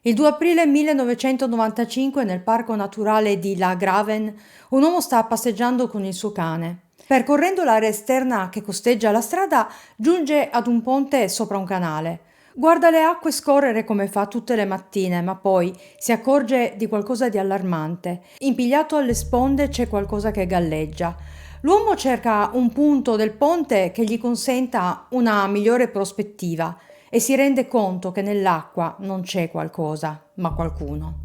Il 2 aprile 1995 nel parco naturale di La Graven un uomo sta passeggiando con il suo cane. Percorrendo l'area esterna che costeggia la strada, giunge ad un ponte sopra un canale. Guarda le acque scorrere come fa tutte le mattine, ma poi si accorge di qualcosa di allarmante. Impigliato alle sponde c'è qualcosa che galleggia. L'uomo cerca un punto del ponte che gli consenta una migliore prospettiva e si rende conto che nell'acqua non c'è qualcosa, ma qualcuno.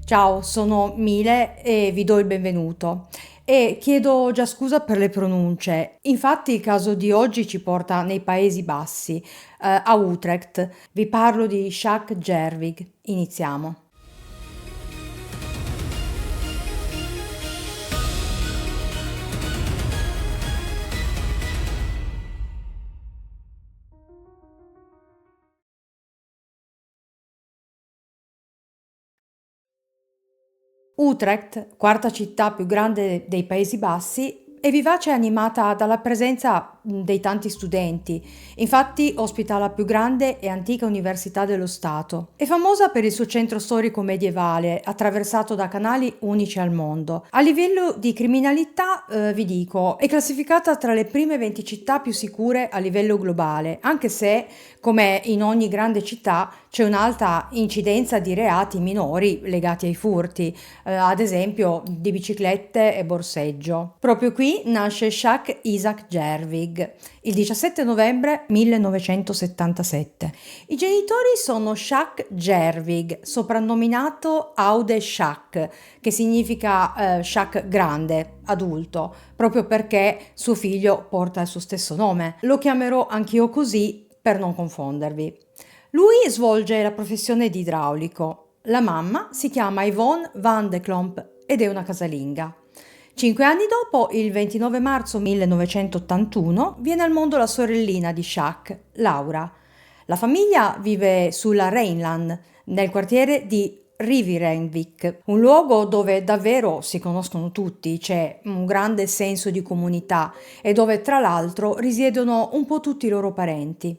Ciao, sono Mile e vi do il benvenuto. E chiedo già scusa per le pronunce. Infatti il caso di oggi ci porta nei Paesi Bassi, a Utrecht. Vi parlo di Jacques Gerwig. Iniziamo. Utrecht, quarta città più grande dei Paesi Bassi, è vivace e animata dalla presenza dei tanti studenti. Infatti ospita la più grande e antica università dello Stato. È famosa per il suo centro storico medievale, attraversato da canali unici al mondo. A livello di criminalità, vi dico, è classificata tra le prime 20 città più sicure a livello globale, anche se, come in ogni grande città, c'è un'alta incidenza di reati minori legati ai furti, ad esempio di biciclette e borseggio. Proprio qui nasce Jacques Isaac Gerwig, il 17 novembre 1977. I genitori sono Jacques Gerwig, soprannominato Aude Jacques, che significa Jacques grande, adulto, proprio perché suo figlio porta il suo stesso nome. Lo chiamerò anch'io così per non confondervi. Lui svolge la professione di idraulico. La mamma si chiama Yvonne van de Klomp ed è una casalinga. 5 anni dopo, il 29 marzo 1981, viene al mondo la sorellina di Jacques, Laura. La famiglia vive sulla Rhineland, nel quartiere di Rivirenvik, un luogo dove davvero si conoscono tutti, c'è un grande senso di comunità e dove tra l'altro risiedono un po' tutti i loro parenti.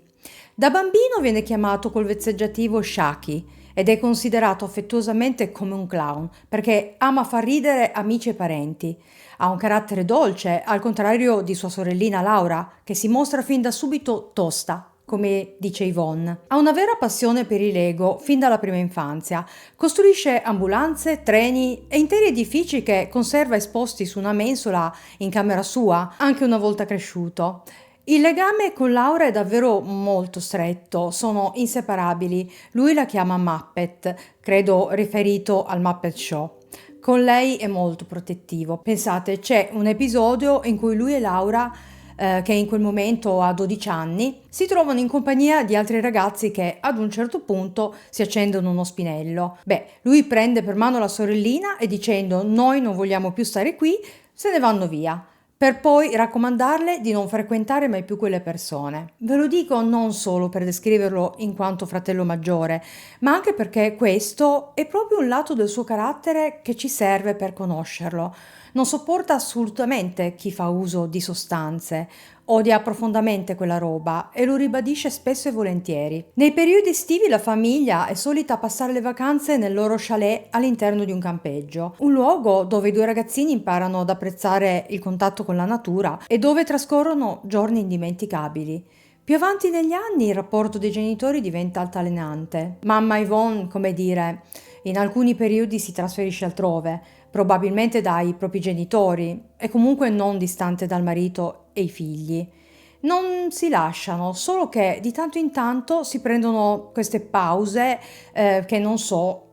Da bambino viene chiamato col vezzeggiativo Shaki ed è considerato affettuosamente come un clown perché ama far ridere amici e parenti. Ha un carattere dolce, al contrario di sua sorellina Laura, che si mostra fin da subito tosta, come dice Yvonne. Ha una vera passione per i Lego fin dalla prima infanzia. Costruisce ambulanze, treni e interi edifici che conserva esposti su una mensola in camera sua, anche una volta cresciuto. Il legame con Laura è davvero molto stretto, sono inseparabili. Lui la chiama Muppet, credo riferito al Muppet Show. Con lei è molto protettivo. Pensate, c'è un episodio in cui lui e Laura, che in quel momento ha 12 anni, si trovano in compagnia di altri ragazzi che ad un certo punto si accendono uno spinello. Lui prende per mano la sorellina e dicendo noi non vogliamo più stare qui, se ne vanno via per poi raccomandarle di non frequentare mai più quelle persone. Ve lo dico non solo per descriverlo in quanto fratello maggiore, ma anche perché questo è proprio un lato del suo carattere che ci serve per conoscerlo. Non sopporta assolutamente chi fa uso di sostanze, odia profondamente quella roba e lo ribadisce spesso e volentieri. Nei periodi estivi la famiglia è solita passare le vacanze nel loro chalet all'interno di un campeggio, un luogo dove i due ragazzini imparano ad apprezzare il contatto con la natura e dove trascorrono giorni indimenticabili. Più avanti negli anni il rapporto dei genitori diventa altalenante. Mamma Yvonne, come dire, in alcuni periodi si trasferisce altrove, probabilmente dai propri genitori e comunque non distante dal marito e i figli. Non si lasciano, solo che di tanto in tanto si prendono queste pause che non so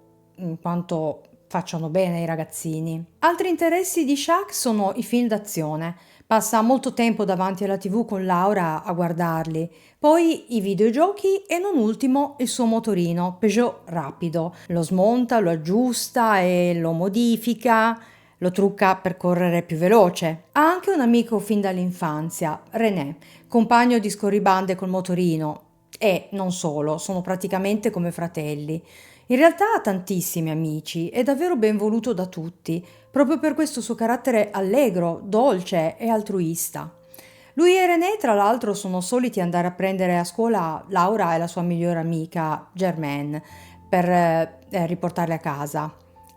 quanto facciano bene ai ragazzini. Altri interessi di Shaq sono i film d'azione. Passa molto tempo davanti alla TV con Laura a guardarli. Poi i videogiochi e non ultimo il suo motorino Peugeot rapido. Lo smonta, lo aggiusta e lo modifica, lo trucca per correre più veloce. Ha anche un amico fin dall'infanzia, René, compagno di scorribande col motorino. E non solo, sono praticamente come fratelli. In realtà ha tantissimi amici, è davvero ben voluto da tutti, proprio per questo suo carattere allegro, dolce e altruista. Lui e René, tra l'altro, sono soliti andare a prendere a scuola Laura e la sua migliore amica Germaine, per riportarli a casa.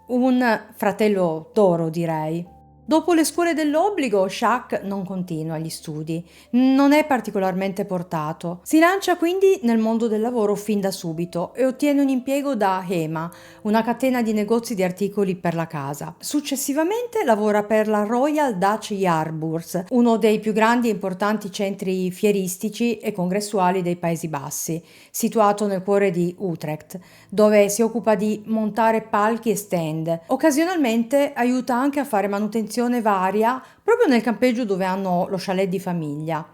Un fratello d'oro, direi. Dopo le scuole dell'obbligo, Shaq non continua gli studi, non è particolarmente portato. Si lancia quindi nel mondo del lavoro fin da subito e ottiene un impiego da HEMA, una catena di negozi di articoli per la casa. Successivamente lavora per la Royal Dutch Jaarbeurs, uno dei più grandi e importanti centri fieristici e congressuali dei Paesi Bassi, situato nel cuore di Utrecht, dove si occupa di montare palchi e stand. Occasionalmente aiuta anche a fare manutenzione varia proprio nel campeggio dove hanno lo chalet di famiglia.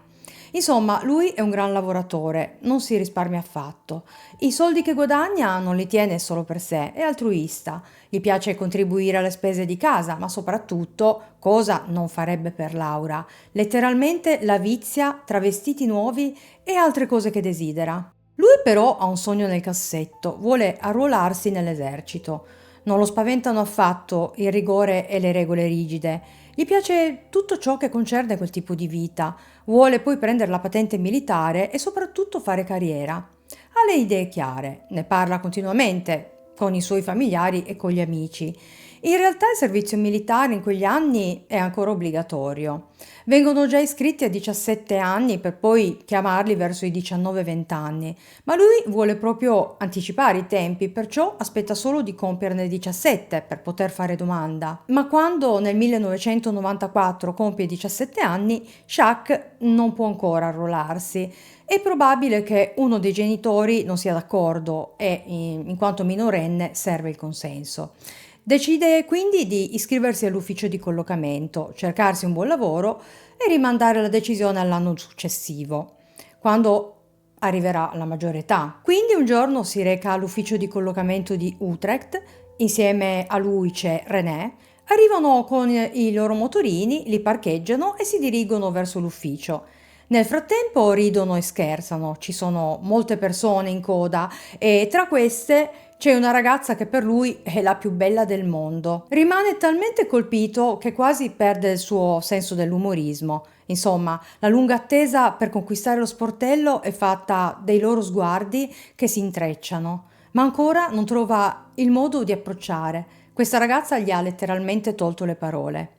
Insomma, lui è un gran lavoratore, non si risparmia affatto. I soldi che guadagna non li tiene solo per sé, è altruista. Gli piace contribuire alle spese di casa, ma soprattutto, cosa non farebbe per Laura, letteralmente la vizia tra vestiti nuovi e altre cose che desidera. Lui però ha un sogno nel cassetto, vuole arruolarsi nell'esercito. Non lo spaventano affatto il rigore e le regole rigide. Gli piace tutto ciò che concerne quel tipo di vita. Vuole poi prendere la patente militare e soprattutto fare carriera. Ha le idee chiare, ne parla continuamente con i suoi familiari e con gli amici. In realtà il servizio militare in quegli anni è ancora obbligatorio. Vengono già iscritti a 17 anni per poi chiamarli verso i 19-20 anni, ma lui vuole proprio anticipare i tempi, perciò aspetta solo di compierne 17 per poter fare domanda. Ma quando nel 1994 compie 17 anni, Shaq non può ancora arruolarsi. È probabile che uno dei genitori non sia d'accordo e, in quanto minorenne, serve il consenso. Decide quindi di iscriversi all'ufficio di collocamento, cercarsi un buon lavoro e rimandare la decisione all'anno successivo, quando arriverà alla maggiore età. Quindi un giorno si reca all'ufficio di collocamento di Utrecht, insieme a lui c'è René, arrivano con i loro motorini, li parcheggiano e si dirigono verso l'ufficio. Nel frattempo ridono e scherzano, ci sono molte persone in coda e tra queste c'è una ragazza che per lui è la più bella del mondo. Rimane talmente colpito che quasi perde il suo senso dell'umorismo. Insomma, la lunga attesa per conquistare lo sportello è fatta dei loro sguardi che si intrecciano, ma ancora non trova il modo di approcciare. Questa ragazza gli ha letteralmente tolto le parole.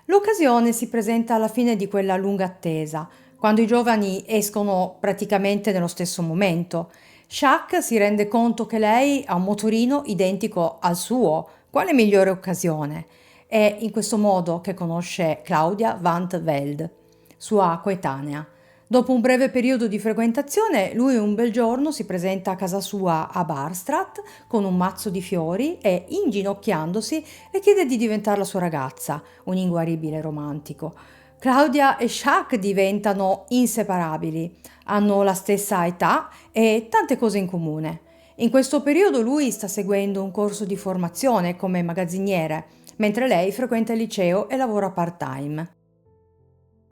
L'occasione si presenta alla fine di quella lunga attesa, quando i giovani escono praticamente nello stesso momento. Shaq si rende conto che lei ha un motorino identico al suo. Quale migliore occasione? È in questo modo che conosce Claudia van 't Velde, sua coetanea. Dopo un breve periodo di frequentazione, lui un bel giorno si presenta a casa sua a Barstrat con un mazzo di fiori e, inginocchiandosi, le chiede di diventare la sua ragazza, un inguaribile romantico. Claudia e Shaq diventano inseparabili, hanno la stessa età e tante cose in comune. In questo periodo lui sta seguendo un corso di formazione come magazziniere, mentre lei frequenta il liceo e lavora part-time.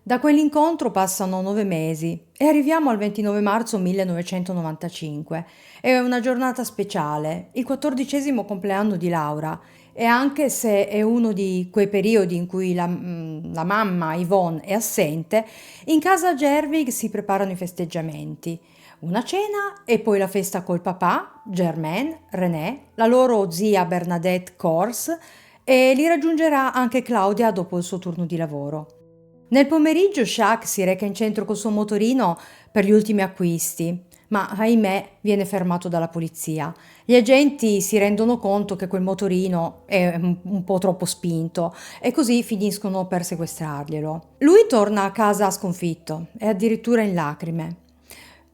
Da quell'incontro passano 9 mesi e arriviamo al 29 marzo 1995. È una giornata speciale, il 14° compleanno di Laura, e anche se è uno di quei periodi in cui la mamma Yvonne è assente, in casa Gerwig si preparano i festeggiamenti. Una cena e poi la festa col papà, Germaine, René, la loro zia Bernadette Kors e li raggiungerà anche Claudia dopo il suo turno di lavoro. Nel pomeriggio Shaq si reca in centro col suo motorino per gli ultimi acquisti, ma ahimè viene fermato dalla polizia. Gli agenti si rendono conto che quel motorino è un po' troppo spinto e così finiscono per sequestrarglielo. Lui torna a casa sconfitto e addirittura in lacrime.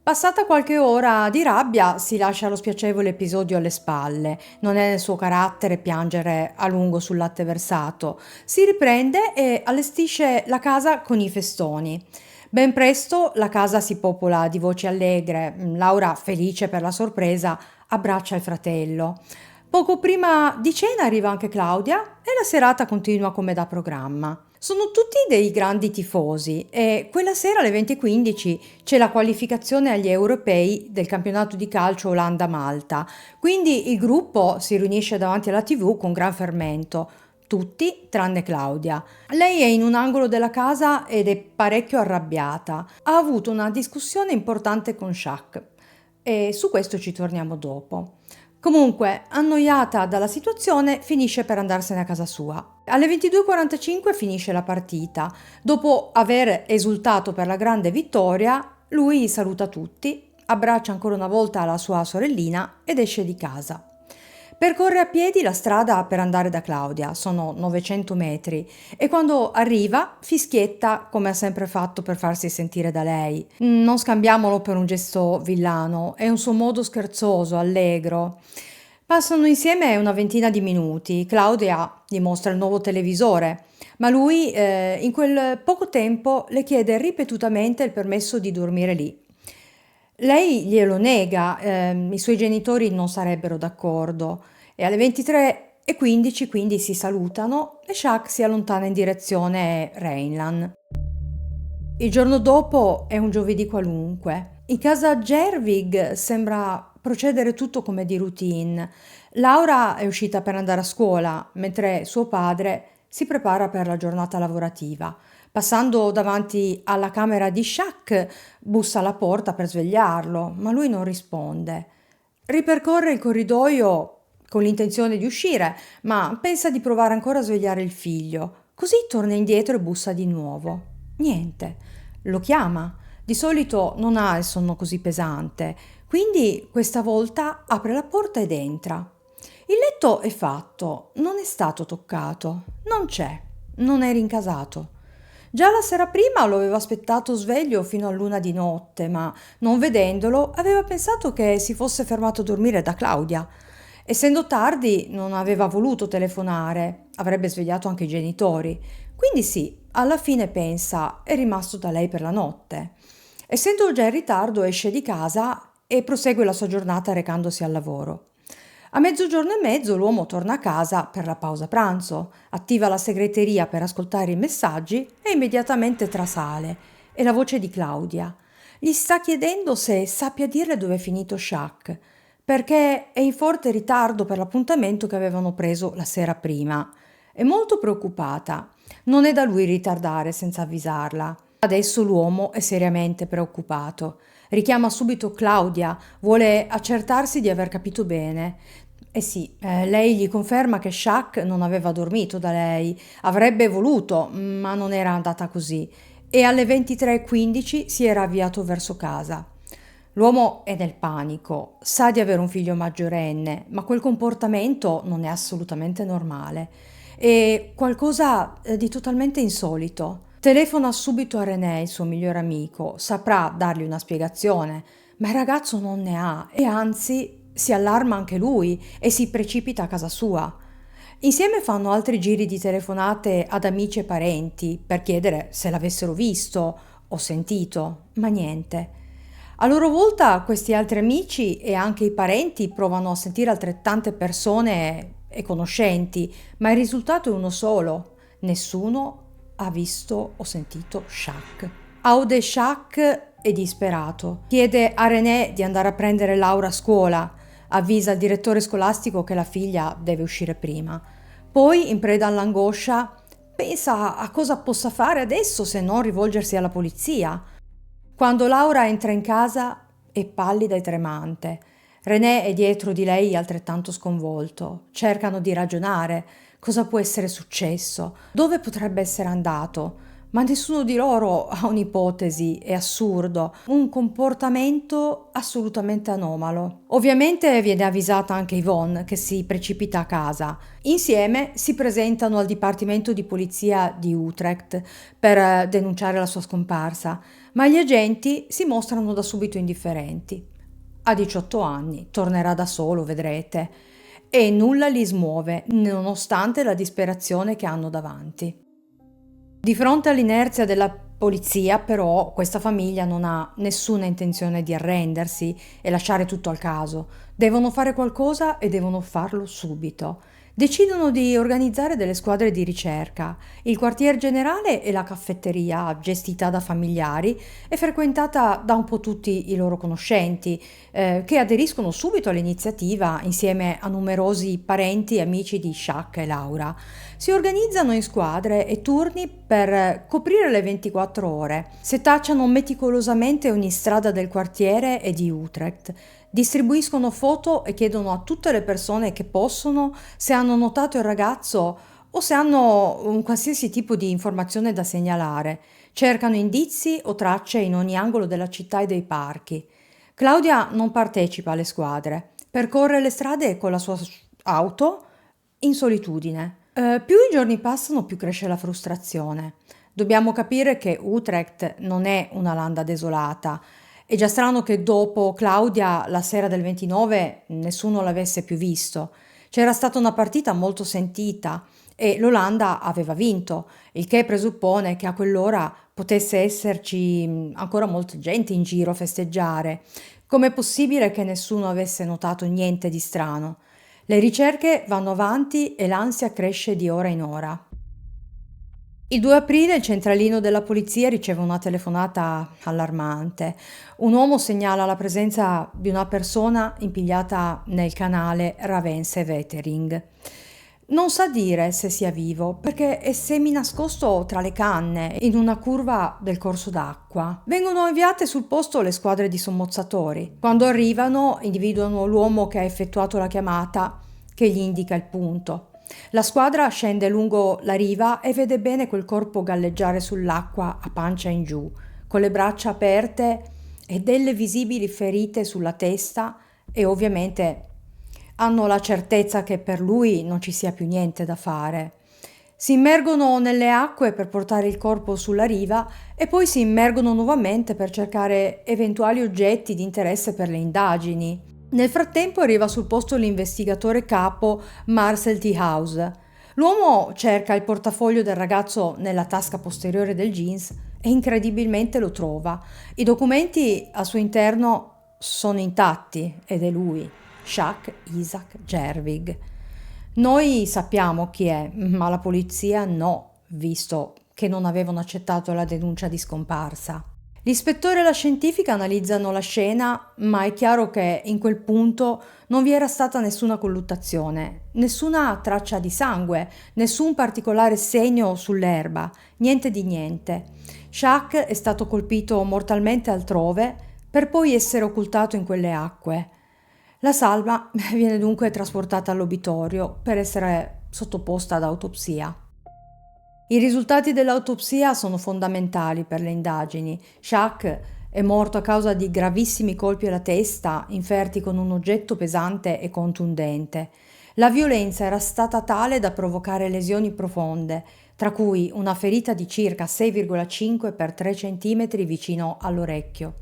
Passata qualche ora di rabbia si lascia lo spiacevole episodio alle spalle, non è nel suo carattere piangere a lungo sul latte versato, si riprende e allestisce la casa con i festoni. Ben presto la casa si popola di voci allegre, Laura, felice per la sorpresa, abbraccia il fratello. Poco prima di cena arriva anche Claudia e la serata continua come da programma. Sono tutti dei grandi tifosi e quella sera alle 20:15 c'è la qualificazione agli europei del campionato di calcio Olanda-Malta, quindi il gruppo si riunisce davanti alla TV con gran fermento. Tutti tranne Claudia. Lei è in un angolo della casa ed è parecchio arrabbiata. Ha avuto una discussione importante con Shaq e su questo ci torniamo dopo. Comunque, annoiata dalla situazione, finisce per andarsene a casa sua. Alle 22:45 finisce la partita. Dopo aver esultato per la grande vittoria, lui saluta tutti, abbraccia ancora una volta la sua sorellina ed esce di casa. Percorre a piedi la strada per andare da Claudia, sono 900 metri, e quando arriva fischietta come ha sempre fatto per farsi sentire da lei. Non scambiamolo per un gesto villano, è un suo modo scherzoso, allegro. Passano insieme una ventina di minuti, Claudia gli mostra il nuovo televisore, ma lui in quel poco tempo le chiede ripetutamente il permesso di dormire lì. Lei glielo nega, i suoi genitori non sarebbero d'accordo e alle 23:15 quindi si salutano e Shaq si allontana in direzione Rhineland. Il giorno dopo è un giovedì qualunque. In casa Gerwig sembra procedere tutto come di routine. Laura è uscita per andare a scuola, mentre suo padre si prepara per la giornata lavorativa. Passando davanti alla camera di Shaq, bussa alla porta per svegliarlo, ma lui non risponde. Ripercorre il corridoio con l'intenzione di uscire, ma pensa di provare ancora a svegliare il figlio. Così torna indietro e bussa di nuovo. Niente. Lo chiama. Di solito non ha il sonno così pesante, quindi questa volta apre la porta ed entra. Il letto è fatto, non è stato toccato, non c'è, non è rincasato. Già la sera prima lo aveva aspettato sveglio fino all'una di notte, ma non vedendolo aveva pensato che si fosse fermato a dormire da Claudia. Essendo tardi non aveva voluto telefonare, avrebbe svegliato anche i genitori. Quindi sì, alla fine pensa, è rimasto da lei per la notte. Essendo già in ritardo esce di casa e prosegue la sua giornata recandosi al lavoro. A mezzogiorno e mezzo l'uomo torna a casa per la pausa pranzo, attiva la segreteria per ascoltare i messaggi e immediatamente trasale. È la voce di Claudia. Gli sta chiedendo se sappia dirle dove è finito Shaq, perché è in forte ritardo per l'appuntamento che avevano preso la sera prima. È molto preoccupata. Non è da lui ritardare senza avvisarla. Adesso l'uomo è seriamente preoccupato. Richiama subito Claudia, vuole accertarsi di aver capito bene. Eh sì, lei gli conferma che Shaq non aveva dormito da lei, avrebbe voluto, ma non era andata così, e alle 23:15 si era avviato verso casa. L'uomo è nel panico, sa di avere un figlio maggiorenne, ma quel comportamento non è assolutamente normale. È qualcosa di totalmente insolito. Telefona subito a René, il suo migliore amico, saprà dargli una spiegazione, ma il ragazzo non ne ha e anzi si allarma anche lui e si precipita a casa sua. Insieme fanno altri giri di telefonate ad amici e parenti per chiedere se l'avessero visto o sentito, ma niente. A loro volta questi altri amici e anche i parenti provano a sentire altrettante persone e conoscenti, ma il risultato è uno solo: nessuno ha visto o sentito Shaq. Aude Shaq è disperato. Chiede a René di andare a prendere Laura a scuola. Avvisa il direttore scolastico che la figlia deve uscire prima. Poi, in preda all'angoscia, pensa a cosa possa fare adesso se non rivolgersi alla polizia. Quando Laura entra in casa è pallida e tremante. René è dietro di lei altrettanto sconvolto. Cercano di ragionare. Cosa può essere successo? Dove potrebbe essere andato? Ma nessuno di loro ha un'ipotesi, è assurdo, un comportamento assolutamente anomalo. Ovviamente viene avvisata anche Yvonne, che si precipita a casa. Insieme si presentano al Dipartimento di Polizia di Utrecht per denunciare la sua scomparsa, ma gli agenti si mostrano da subito indifferenti. Ha 18 anni, tornerà da solo, vedrete. E nulla li smuove, nonostante la disperazione che hanno davanti. Di fronte all'inerzia della polizia, però, questa famiglia non ha nessuna intenzione di arrendersi e lasciare tutto al caso. Devono fare qualcosa e devono farlo subito. Decidono di organizzare delle squadre di ricerca. Il quartier generale è la caffetteria, gestita da familiari e frequentata da un po' tutti i loro conoscenti, che aderiscono subito all'iniziativa insieme a numerosi parenti e amici di Shaq e Laura. Si organizzano in squadre e turni per coprire le 24 ore. Setacciano meticolosamente ogni strada del quartiere e di Utrecht. Distribuiscono foto e chiedono a tutte le persone che possono se hanno notato il ragazzo o se hanno un qualsiasi tipo di informazione da segnalare. Cercano indizi o tracce in ogni angolo della città e dei parchi. Claudia non partecipa alle squadre, percorre le strade con la sua auto in solitudine. Più i giorni passano, più cresce la frustrazione. Dobbiamo capire che Utrecht non è una landa desolata. È già strano che dopo Claudia, la sera del 29, nessuno l'avesse più visto. C'era stata una partita molto sentita e l'Olanda aveva vinto, il che presuppone che a quell'ora potesse esserci ancora molta gente in giro a festeggiare. Com'è possibile che nessuno avesse notato niente di strano? Le ricerche vanno avanti e l'ansia cresce di ora in ora. Il 2 aprile il centralino della polizia riceve una telefonata allarmante. Un uomo segnala la presenza di una persona impigliata nel canale Ravense-Vetering. Non sa dire se sia vivo perché è seminascosto tra le canne in una curva del corso d'acqua. Vengono inviate sul posto le squadre di sommozzatori. Quando arrivano individuano l'uomo che ha effettuato la chiamata che gli indica il punto. La squadra scende lungo la riva e vede bene quel corpo galleggiare sull'acqua a pancia in giù, con le braccia aperte e delle visibili ferite sulla testa e ovviamente hanno la certezza che per lui non ci sia più niente da fare. Si immergono nelle acque per portare il corpo sulla riva e poi si immergono nuovamente per cercare eventuali oggetti di interesse per le indagini. Nel frattempo arriva sul posto l'investigatore capo Marcel Thihaus. L'uomo cerca il portafoglio del ragazzo nella tasca posteriore del jeans e incredibilmente lo trova. I documenti al suo interno sono intatti ed è lui, Jacques Isaac Gerwig. Noi sappiamo chi è, ma la polizia no, visto che non avevano accettato la denuncia di scomparsa. L'ispettore e la scientifica analizzano la scena, ma è chiaro che in quel punto non vi era stata nessuna colluttazione, nessuna traccia di sangue, nessun particolare segno sull'erba, niente di niente. Jacques è stato colpito mortalmente altrove per poi essere occultato in quelle acque. La salma viene dunque trasportata all'obitorio per essere sottoposta ad autopsia. I risultati dell'autopsia sono fondamentali per le indagini. Jacques è morto a causa di gravissimi colpi alla testa inferti con un oggetto pesante e contundente. La violenza era stata tale da provocare lesioni profonde, tra cui una ferita di circa 6,5 x 3 cm vicino all'orecchio,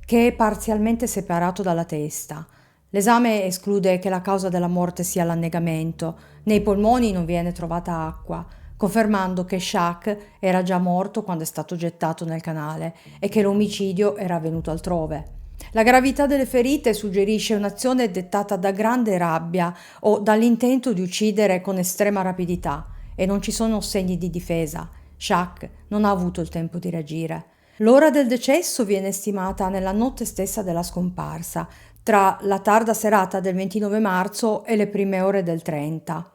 che è parzialmente separato dalla testa. L'esame esclude che la causa della morte sia l'annegamento. Nei polmoni non viene trovata acqua, confermando che Jacques era già morto quando è stato gettato nel canale e che l'omicidio era avvenuto altrove. La gravità delle ferite suggerisce un'azione dettata da grande rabbia o dall'intento di uccidere con estrema rapidità e non ci sono segni di difesa. Jacques non ha avuto il tempo di reagire. L'ora del decesso viene stimata nella notte stessa della scomparsa, tra la tarda serata del 29 marzo e le prime ore del 30.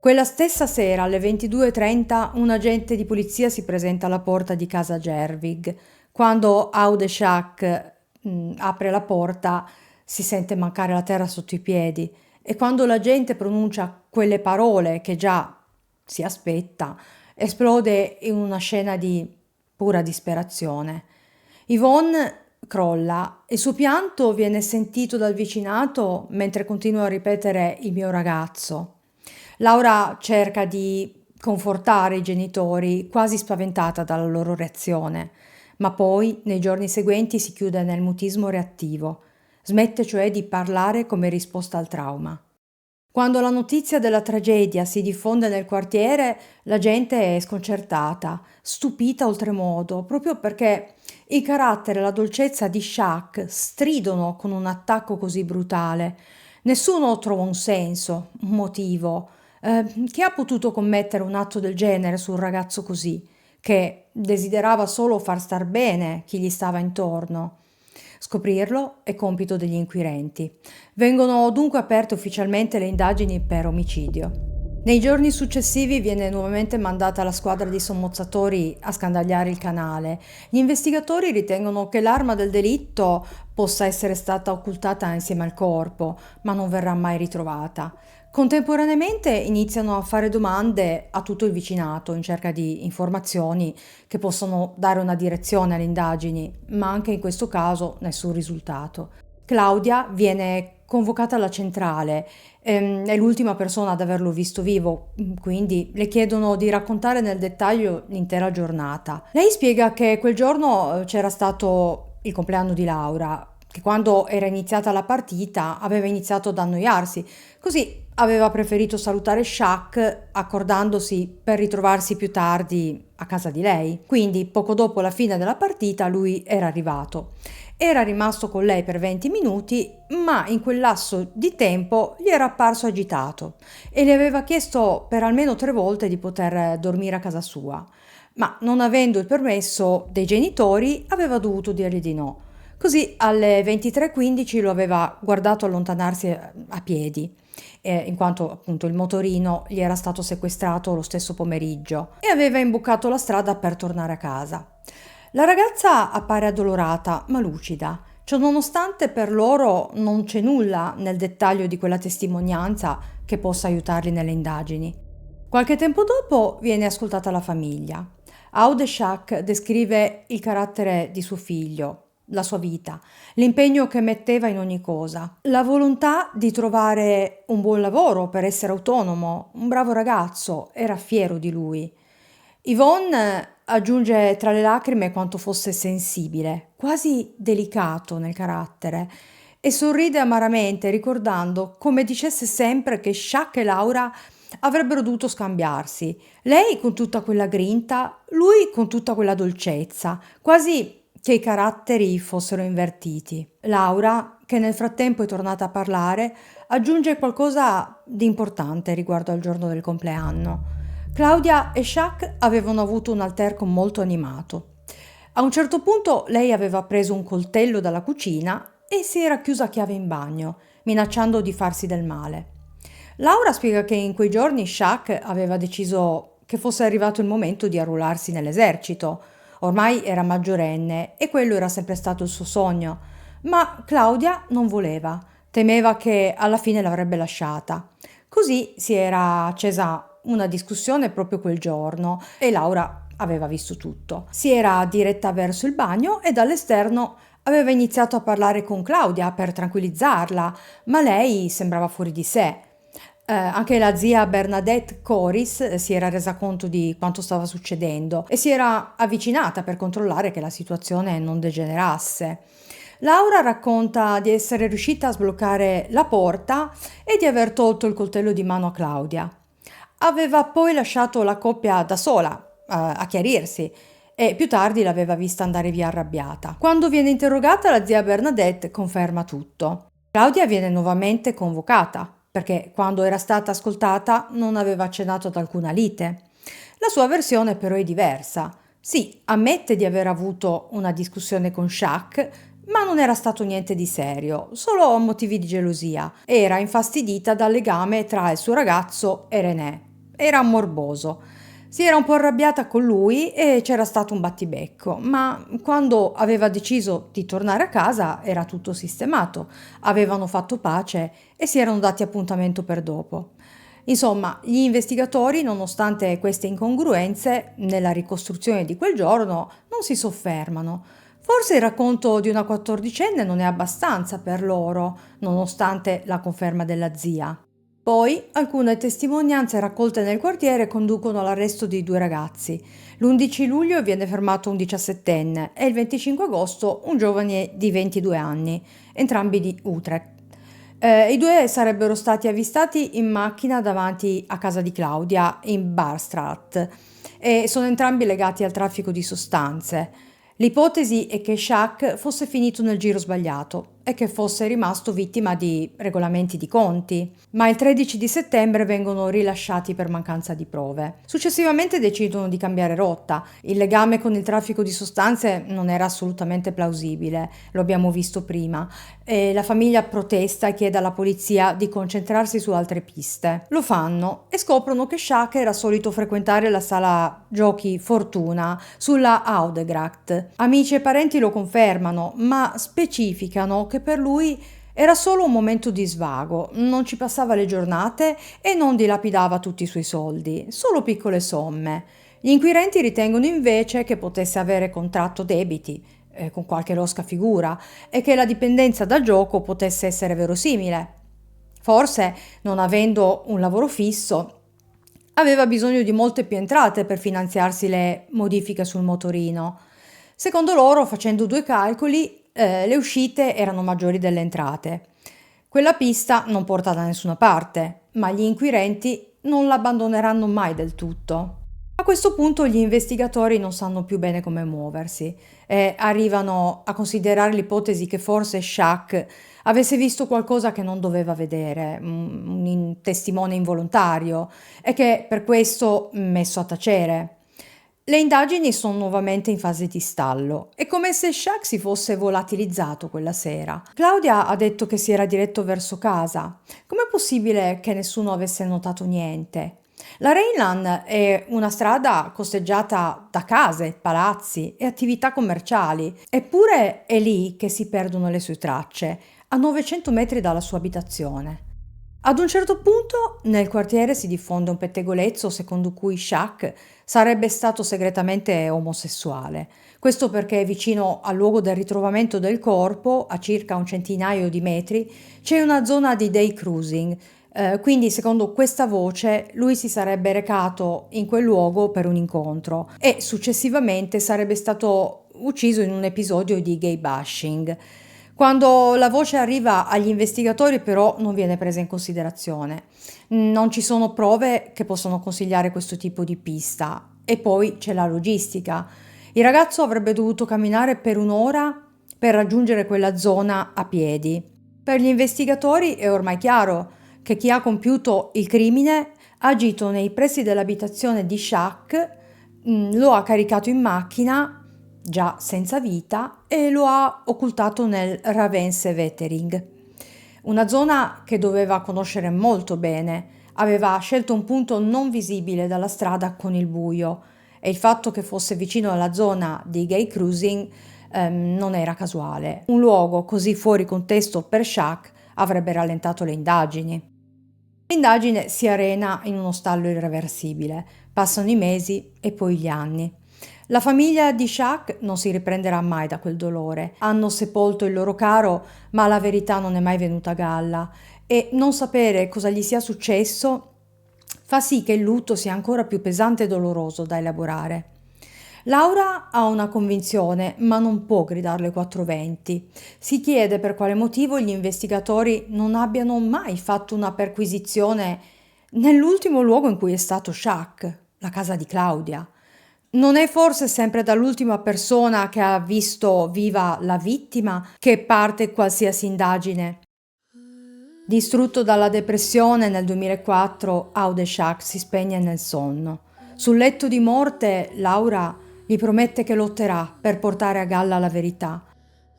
Quella stessa sera, alle 22:30, un agente di polizia si presenta alla porta di casa Gerwig. Quando Aude Jacques apre la porta, si sente mancare la terra sotto i piedi e quando l'agente pronuncia quelle parole che già si aspetta, esplode in una scena di pura disperazione. Yvonne crolla e il suo pianto viene sentito dal vicinato mentre continua a ripetere il mio ragazzo. Laura cerca di confortare i genitori, quasi spaventata dalla loro reazione, ma poi nei giorni seguenti si chiude nel mutismo reattivo, smette cioè di parlare come risposta al trauma. Quando la notizia della tragedia si diffonde nel quartiere, la gente è sconcertata, stupita oltremodo, proprio perché il carattere e la dolcezza di Jacques stridono con un attacco così brutale. Nessuno trova un senso, un motivo. Chi ha potuto commettere un atto del genere su un ragazzo così, che desiderava solo far star bene chi gli stava intorno? Scoprirlo è compito degli inquirenti. Vengono dunque aperte ufficialmente le indagini per omicidio. Nei giorni successivi viene nuovamente mandata la squadra di sommozzatori a scandagliare il canale. Gli investigatori ritengono che l'arma del delitto possa essere stata occultata insieme al corpo, ma non verrà mai ritrovata. Contemporaneamente iniziano a fare domande a tutto il vicinato in cerca di informazioni che possono dare una direzione alle indagini, ma anche in questo caso nessun risultato. Claudia viene convocata alla centrale, è l'ultima persona ad averlo visto vivo, quindi le chiedono di raccontare nel dettaglio l'intera giornata. Lei spiega che quel giorno c'era stato il compleanno di Laura, che quando era iniziata la partita aveva iniziato ad annoiarsi, così aveva preferito salutare Shaq accordandosi per ritrovarsi più tardi a casa di lei. Quindi poco dopo la fine della partita lui era arrivato. Era rimasto con lei per 20 minuti, ma in quel lasso di tempo gli era apparso agitato e le aveva chiesto per almeno 3 volte di poter dormire a casa sua. Ma non avendo il permesso dei genitori, aveva dovuto dirgli di no. Così alle 23:15 lo aveva guardato allontanarsi a piedi, in quanto appunto il motorino gli era stato sequestrato lo stesso pomeriggio e aveva imboccato la strada per tornare a casa. La ragazza appare addolorata ma lucida. Ciononostante per loro non c'è nulla nel dettaglio di quella testimonianza che possa aiutarli nelle indagini. Qualche tempo dopo viene ascoltata la famiglia. Aude Shak descrive il carattere di suo figlio, la sua vita, l'impegno che metteva in ogni cosa, la volontà di trovare un buon lavoro per essere autonomo, un bravo ragazzo, era fiero di lui. Yvonne aggiunge tra le lacrime quanto fosse sensibile, quasi delicato nel carattere, e sorride amaramente ricordando come dicesse sempre che Shaq e Laura avrebbero dovuto scambiarsi, lei con tutta quella grinta, lui con tutta quella dolcezza, quasi che i caratteri fossero invertiti. Laura, che nel frattempo è tornata a parlare, aggiunge qualcosa di importante riguardo al giorno del compleanno. Claudia e Shaq avevano avuto un alterco molto animato. A un certo punto lei aveva preso un coltello dalla cucina e si era chiusa a chiave in bagno, minacciando di farsi del male. Laura spiega che in quei giorni Shaq aveva deciso che fosse arrivato il momento di arruolarsi nell'esercito. Ormai era maggiorenne e quello era sempre stato il suo sogno, ma Claudia non voleva, temeva che alla fine l'avrebbe lasciata. Così si era accesa una discussione proprio quel giorno e Laura aveva visto tutto. Si era diretta verso il bagno e dall'esterno aveva iniziato a parlare con Claudia per tranquillizzarla, ma lei sembrava fuori di sé. Anche la zia Bernadette Coris si era resa conto di quanto stava succedendo e si era avvicinata per controllare che la situazione non degenerasse. Laura racconta di essere riuscita a sbloccare la porta e di aver tolto il coltello di mano a Claudia. Aveva poi lasciato la coppia da sola, a chiarirsi, e più tardi l'aveva vista andare via arrabbiata. Quando viene interrogata, la zia Bernadette conferma tutto. Claudia viene nuovamente convocata, perché quando era stata ascoltata non aveva accennato ad alcuna lite. La sua versione però è diversa. Sì, ammette di aver avuto una discussione con Shaq, ma non era stato niente di serio, solo motivi di gelosia. Era infastidita dal legame tra il suo ragazzo e René. Era morboso. Si era un po' arrabbiata con lui e c'era stato un battibecco, ma quando aveva deciso di tornare a casa era tutto sistemato, avevano fatto pace e si erano dati appuntamento per dopo. Insomma, gli investigatori, nonostante queste incongruenze nella ricostruzione di quel giorno, non si soffermano. Forse il racconto di una quattordicenne non è abbastanza per loro, nonostante la conferma della zia. Poi alcune testimonianze raccolte nel quartiere conducono all'arresto di 2 ragazzi. L'11 luglio viene fermato un 17enne e il 25 agosto un giovane di 22 anni, entrambi di Utrecht. I due sarebbero stati avvistati in macchina davanti a casa di Claudia in Barstraat e sono entrambi legati al traffico di sostanze. L'ipotesi è che Shaq fosse finito nel giro sbagliato e che fosse rimasto vittima di regolamenti di conti, ma il 13 di settembre vengono rilasciati per mancanza di prove. Successivamente decidono di cambiare rotta. Il legame con il traffico di sostanze non era assolutamente plausibile, lo abbiamo visto prima, e la famiglia protesta e chiede alla polizia di concentrarsi su altre piste. Lo fanno e scoprono che Shaq era solito frequentare la sala giochi Fortuna sulla Oudegracht. Amici e parenti lo confermano, ma specificano che per lui era solo un momento di svago, non ci passava le giornate e non dilapidava tutti i suoi soldi, solo piccole somme. Gli inquirenti ritengono invece che potesse avere contratto debiti, con qualche losca figura, e che la dipendenza dal gioco potesse essere verosimile. Forse, non avendo un lavoro fisso, aveva bisogno di molte più entrate per finanziarsi le modifiche sul motorino. Secondo loro, facendo due calcoli, le uscite erano maggiori delle entrate. Quella pista non porta da nessuna parte, ma gli inquirenti non l'abbandoneranno mai del tutto. A questo punto gli investigatori non sanno più bene come muoversi e arrivano a considerare l'ipotesi che forse Shaq avesse visto qualcosa che non doveva vedere, un testimone involontario, e che per questo messo a tacere. Le indagini sono nuovamente in fase di stallo. È come se Shaq si fosse volatilizzato quella sera. Claudia ha detto che si era diretto verso casa. Com'è possibile che nessuno avesse notato niente? La Rhineland è una strada costeggiata da case, palazzi e attività commerciali, eppure è lì che si perdono le sue tracce, a 900 metri dalla sua abitazione. Ad un certo punto nel quartiere si diffonde un pettegolezzo secondo cui Shaq sarebbe stato segretamente omosessuale. Questo perché vicino al luogo del ritrovamento del corpo, a circa un centinaio di metri, c'è una zona di day cruising. Quindi, secondo questa voce, lui si sarebbe recato in quel luogo per un incontro e successivamente sarebbe stato ucciso in un episodio di gay bashing. Quando la voce arriva agli investigatori, però, non viene presa in considerazione. Non ci sono prove che possano consigliare questo tipo di pista. E poi c'è la logistica. Il ragazzo avrebbe dovuto camminare per un'ora per raggiungere quella zona a piedi. Per gli investigatori è ormai chiaro che chi ha compiuto il crimine ha agito nei pressi dell'abitazione di Shaq, lo ha caricato in macchina, già senza vita, e lo ha occultato nel Ravense Vettering, una zona che doveva conoscere molto bene. Aveva scelto un punto non visibile dalla strada con il buio, e il fatto che fosse vicino alla zona di gay cruising non era casuale. Un luogo così fuori contesto per Shaq avrebbe rallentato le indagini. L'indagine si arena in uno stallo irreversibile. Passano i mesi e poi gli anni. La famiglia di Shaq non si riprenderà mai da quel dolore. Hanno sepolto il loro caro, ma la verità non è mai venuta a galla, e non sapere cosa gli sia successo fa sì che il lutto sia ancora più pesante e doloroso da elaborare. Laura ha una convinzione, ma non può gridarle 420. Si chiede per quale motivo gli investigatori non abbiano mai fatto una perquisizione nell'ultimo luogo in cui è stato Shaq, la casa di Claudia. Non è forse sempre dall'ultima persona che ha visto viva la vittima che parte qualsiasi indagine? Distrutto dalla depressione nel 2004, Aude Shaq si spegne nel sonno. Sul letto di morte, Laura gli promette che lotterà per portare a galla la verità.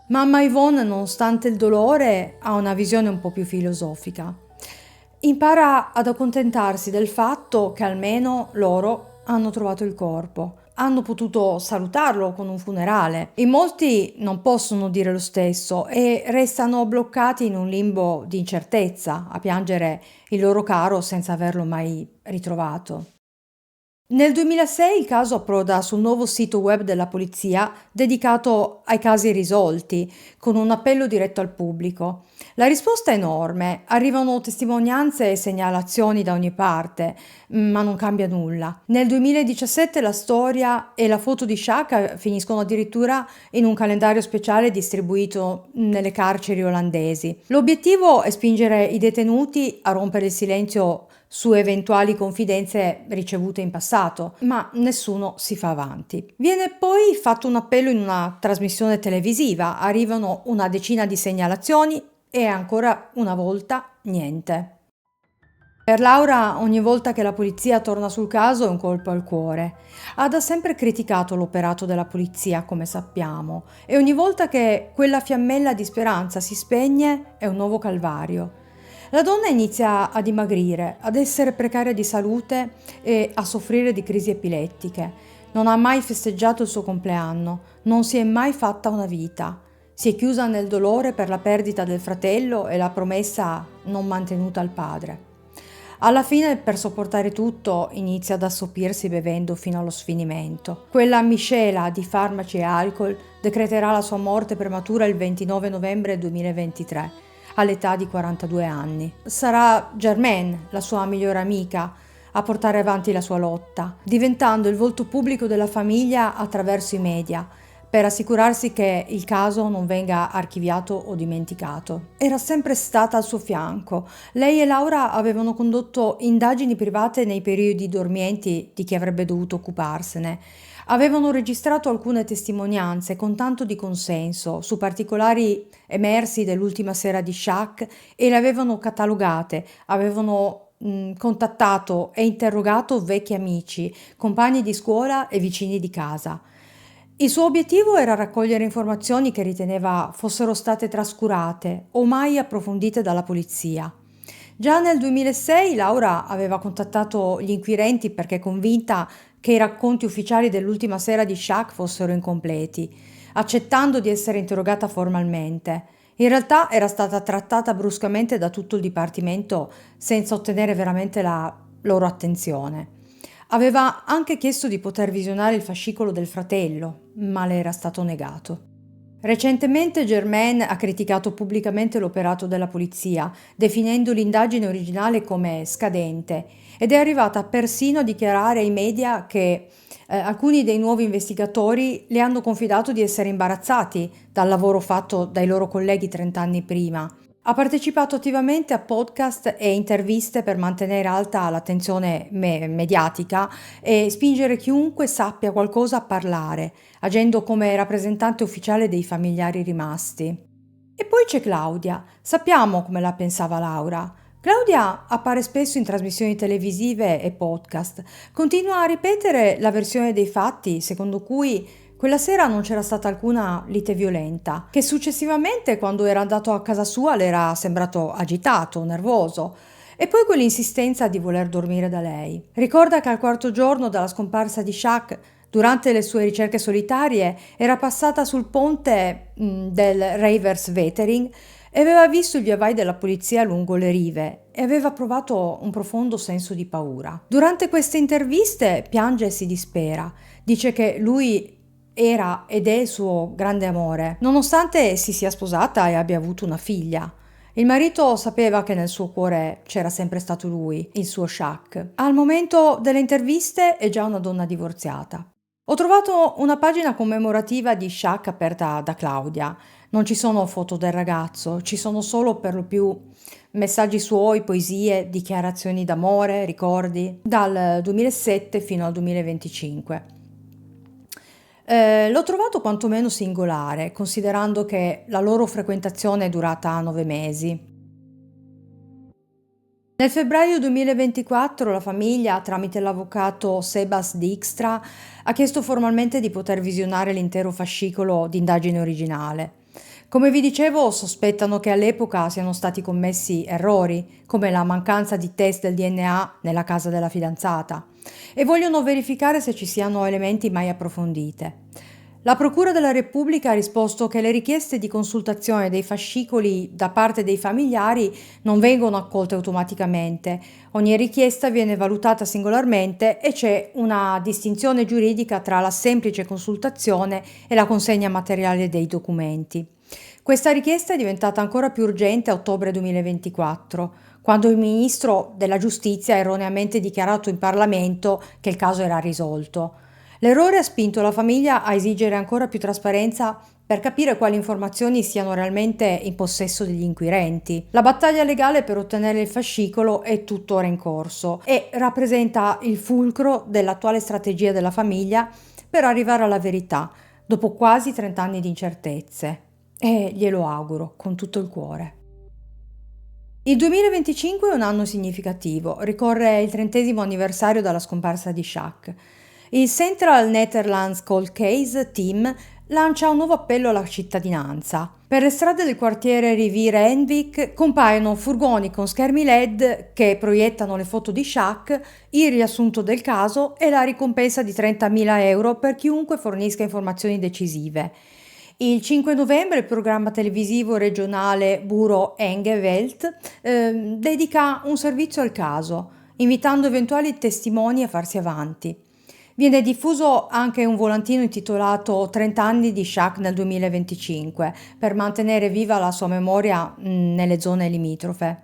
Mamma Yvonne, nonostante il dolore, ha una visione un po' più filosofica. Impara ad accontentarsi del fatto che almeno loro hanno trovato il corpo. Hanno potuto salutarlo con un funerale. In molti non possono dire lo stesso e restano bloccati in un limbo di incertezza, a piangere il loro caro senza averlo mai ritrovato. Nel 2006 il caso approda sul nuovo sito web della polizia dedicato ai casi risolti, con un appello diretto al pubblico. La risposta è enorme, arrivano testimonianze e segnalazioni da ogni parte, ma non cambia nulla. Nel 2017 la storia e la foto di Shaq finiscono addirittura in un calendario speciale distribuito nelle carceri olandesi. L'obiettivo è spingere i detenuti a rompere il silenzio su eventuali confidenze ricevute in passato, ma nessuno si fa avanti. Viene poi fatto un appello in una trasmissione televisiva, arrivano una decina di segnalazioni e ancora una volta niente. Per Laura ogni volta che la polizia torna sul caso è un colpo al cuore. Ha da sempre criticato l'operato della polizia, come sappiamo, e ogni volta che quella fiammella di speranza si spegne è un nuovo calvario. La donna inizia a dimagrire, ad essere precaria di salute e a soffrire di crisi epilettiche. Non ha mai festeggiato il suo compleanno, non si è mai fatta una vita. Si è chiusa nel dolore per la perdita del fratello e la promessa non mantenuta al padre. Alla fine, per sopportare tutto, inizia ad assopirsi bevendo fino allo sfinimento. Quella miscela di farmaci e alcol decreterà la sua morte prematura il 29 novembre 2023, all'età di 42 anni. Sarà Germaine, la sua migliore amica, a portare avanti la sua lotta, diventando il volto pubblico della famiglia attraverso i media, per assicurarsi che il caso non venga archiviato o dimenticato. Era sempre stata al suo fianco. Lei e Laura avevano condotto indagini private nei periodi dormienti di chi avrebbe dovuto occuparsene. Avevano registrato alcune testimonianze con tanto di consenso su particolari emersi dell'ultima sera di Shaq e le avevano catalogate, avevano contattato e interrogato vecchi amici, compagni di scuola e vicini di casa. Il suo obiettivo era raccogliere informazioni che riteneva fossero state trascurate o mai approfondite dalla polizia. Già nel 2006 Laura aveva contattato gli inquirenti perché convinta che i racconti ufficiali dell'ultima sera di Shaq fossero incompleti, accettando di essere interrogata formalmente. In realtà era stata trattata bruscamente da tutto il dipartimento senza ottenere veramente la loro attenzione. Aveva anche chiesto di poter visionare il fascicolo del fratello, ma le era stato negato. Recentemente Germaine ha criticato pubblicamente l'operato della polizia, definendo l'indagine originale come scadente, ed è arrivata persino a dichiarare ai media che alcuni dei nuovi investigatori le hanno confidato di essere imbarazzati dal lavoro fatto dai loro colleghi 30 anni prima. Ha partecipato attivamente a podcast e interviste per mantenere alta l'attenzione mediatica e spingere chiunque sappia qualcosa a parlare, agendo come rappresentante ufficiale dei familiari rimasti. E poi c'è Claudia. Sappiamo come la pensava Laura. Claudia appare spesso in trasmissioni televisive e podcast. Continua a ripetere la versione dei fatti secondo cui quella sera non c'era stata alcuna lite violenta, che successivamente quando era andato a casa sua le era sembrato agitato, nervoso, e poi quell'insistenza di voler dormire da lei. Ricorda che al quarto giorno dalla scomparsa di Shaq, durante le sue ricerche solitarie, era passata sul ponte del Reivers Vetering e aveva visto il via vai della polizia lungo le rive e aveva provato un profondo senso di paura. Durante queste interviste piange e si dispera. Dice che lui era ed è il suo grande amore, nonostante si sia sposata e abbia avuto una figlia. Il marito sapeva che nel suo cuore c'era sempre stato lui, il suo Shaq. Al momento delle interviste è già una donna divorziata. Ho trovato una pagina commemorativa di Shaq aperta da Claudia. Non ci sono foto del ragazzo, ci sono solo per lo più messaggi suoi, poesie, dichiarazioni d'amore, ricordi, dal 2007 fino al 2025. L'ho trovato quantomeno singolare, considerando che la loro frequentazione è durata 9 mesi. Nel febbraio 2024 la famiglia, tramite l'avvocato Sebas Dijkstra, ha chiesto formalmente di poter visionare l'intero fascicolo d'indagine originale. Come vi dicevo, sospettano che all'epoca siano stati commessi errori, come la mancanza di test del DNA nella casa della fidanzata, e vogliono verificare se ci siano elementi mai approfondite. La Procura della Repubblica ha risposto che le richieste di consultazione dei fascicoli da parte dei familiari non vengono accolte automaticamente. Ogni richiesta viene valutata singolarmente e c'è una distinzione giuridica tra la semplice consultazione e la consegna materiale dei documenti. Questa richiesta è diventata ancora più urgente a ottobre 2024, quando il ministro della Giustizia ha erroneamente dichiarato in Parlamento che il caso era risolto. L'errore ha spinto la famiglia a esigere ancora più trasparenza per capire quali informazioni siano realmente in possesso degli inquirenti. La battaglia legale per ottenere il fascicolo è tuttora in corso e rappresenta il fulcro dell'attuale strategia della famiglia per arrivare alla verità, dopo quasi 30 anni di incertezze. E glielo auguro con tutto il cuore. Il 2025 è un anno significativo, ricorre il 30° anniversario dalla scomparsa di Shaq. Il Central Netherlands Cold Case Team lancia un nuovo appello alla cittadinanza. Per le strade del quartiere Riviera Envik compaiono furgoni con schermi LED che proiettano le foto di Shaq, il riassunto del caso e la ricompensa di 30.000 euro per chiunque fornisca informazioni decisive. Il 5 novembre il programma televisivo regionale Bureau Engeveld dedica un servizio al caso, invitando eventuali testimoni a farsi avanti. Viene diffuso anche un volantino intitolato 30 anni di Shaq nel 2025 per mantenere viva la sua memoria nelle zone limitrofe.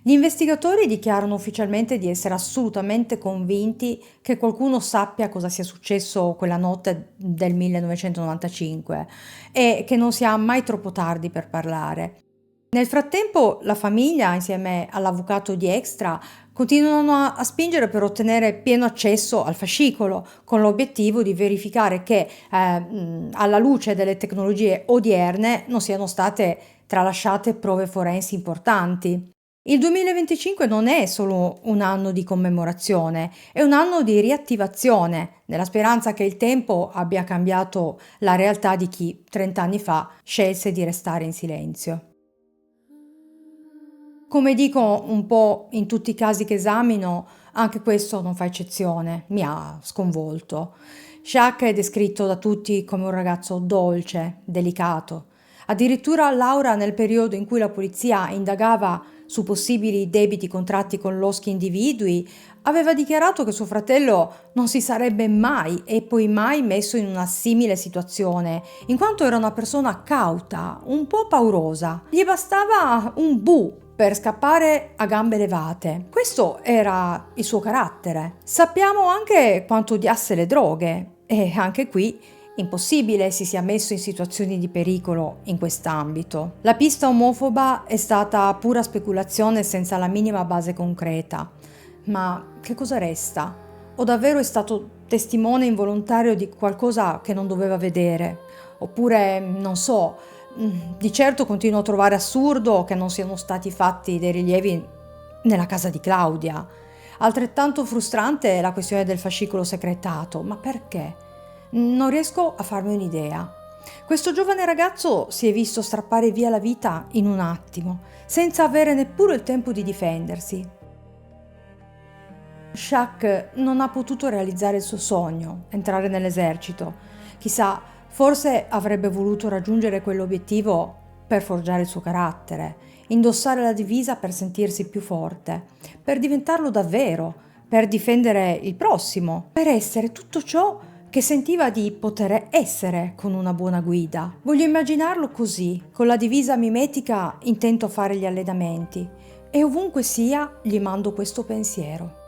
Gli investigatori dichiarano ufficialmente di essere assolutamente convinti che qualcuno sappia cosa sia successo quella notte del 1995 e che non sia mai troppo tardi per parlare. Nel frattempo, la famiglia, insieme all'avvocato di Extra, continuano a spingere per ottenere pieno accesso al fascicolo, con l'obiettivo di verificare che, alla luce delle tecnologie odierne, non siano state tralasciate prove forensi importanti. Il 2025 non è solo un anno di commemorazione, è un anno di riattivazione, nella speranza che il tempo abbia cambiato la realtà di chi 30 anni fa scelse di restare in silenzio. Come dico un po' in tutti i casi che esamino, anche questo non fa eccezione, mi ha sconvolto. Shaq è descritto da tutti come un ragazzo dolce, delicato. Addirittura Laura, nel periodo in cui la polizia indagava su possibili debiti contratti con loschi individui, aveva dichiarato che suo fratello non si sarebbe mai e poi mai messo in una simile situazione, in quanto era una persona cauta, un po' paurosa. Gli bastava un bu per scappare a gambe levate. Questo era il suo carattere. Sappiamo anche quanto odiasse le droghe e anche qui impossibile si sia messo in situazioni di pericolo in quest'ambito. La pista omofoba è stata pura speculazione senza la minima base concreta. Ma che cosa resta? O davvero è stato testimone involontario di qualcosa che non doveva vedere? Oppure, non so, di certo continuo a trovare assurdo che non siano stati fatti dei rilievi nella casa di Claudia. Altrettanto frustrante è la questione del fascicolo secretato. Ma perché? Non riesco a farmi un'idea. Questo giovane ragazzo si è visto strappare via la vita in un attimo, senza avere neppure il tempo di difendersi. Shaq non ha potuto realizzare il suo sogno, entrare nell'esercito. Chissà, forse avrebbe voluto raggiungere quell'obiettivo per forgiare il suo carattere, indossare la divisa per sentirsi più forte, per diventarlo davvero, per difendere il prossimo, per essere tutto ciò che sentiva di poter essere con una buona guida. Voglio immaginarlo così, con la divisa mimetica intento a fare gli allenamenti, e ovunque sia gli mando questo pensiero.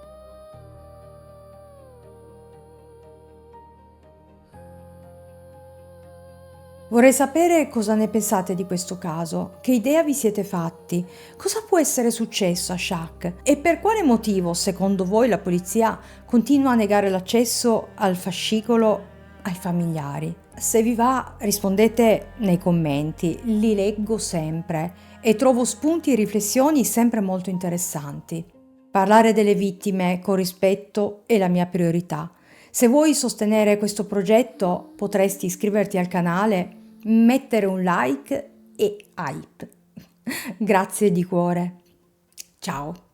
Vorrei sapere cosa ne pensate di questo caso, che idea vi siete fatti, cosa può essere successo a Shaq e per quale motivo, secondo voi, la polizia continua a negare l'accesso al fascicolo ai familiari. Se vi va, rispondete nei commenti, li leggo sempre e trovo spunti e riflessioni sempre molto interessanti. Parlare delle vittime con rispetto è la mia priorità. Se vuoi sostenere questo progetto, potresti iscriverti al canale, mettere un like e hype. Grazie di cuore. Ciao.